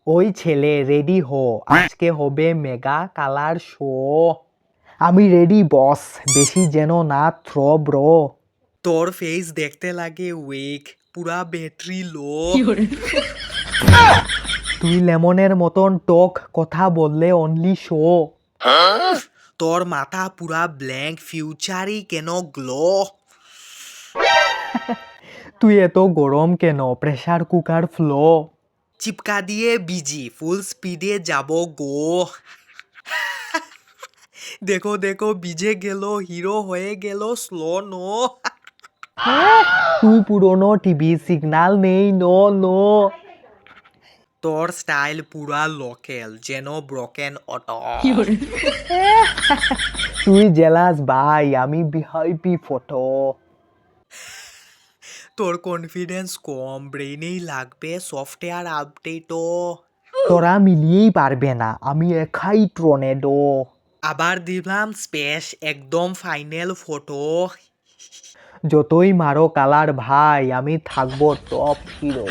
ওই ছেলে রেডি হো, আজকে হবে মেগা কালার শো। আমি রেডি বস, বেশি যেন না থ্রো ব্রো। তোর ফেস দেখতে লাগে উইক, পুরা ব্যাটারি লো। তুই লেমনের মতন টক, কথা বললে অনলি শো। তোর মাথা পুরা ব্ল্যাঙ্ক, ফিউচারই কেন গ্লো। তুই এত গরম কেন, প্রেসার কুকার ফ্লো। চিপকা দিয়ে বিজি, ফুল স্পিডে যাব গো। দেখো দেখো ভিজে গেল, হিরো হয়ে গেল স্লো নো। তুই পুরনো টিভি, সিগন্যাল নেই নো নো। তোর স্টাইল পুরা লোকেল, যেন ব্রোকেন অটো। তুই জেলাস ভাই, আমি ভিআইপি ফটো। তোর কনফিডেন্স কম, ব্রেইনেই লাগবে সফটওয়্যার আপডেটও। তোরা মিলিয়েই পারবে না, আমি একাই টর্নেডো। আবার দিলাম স্পেস, একদম ফাইনাল ফটো। যতই মারো কালার ভাই, আমি থাকবো টপ হিরো।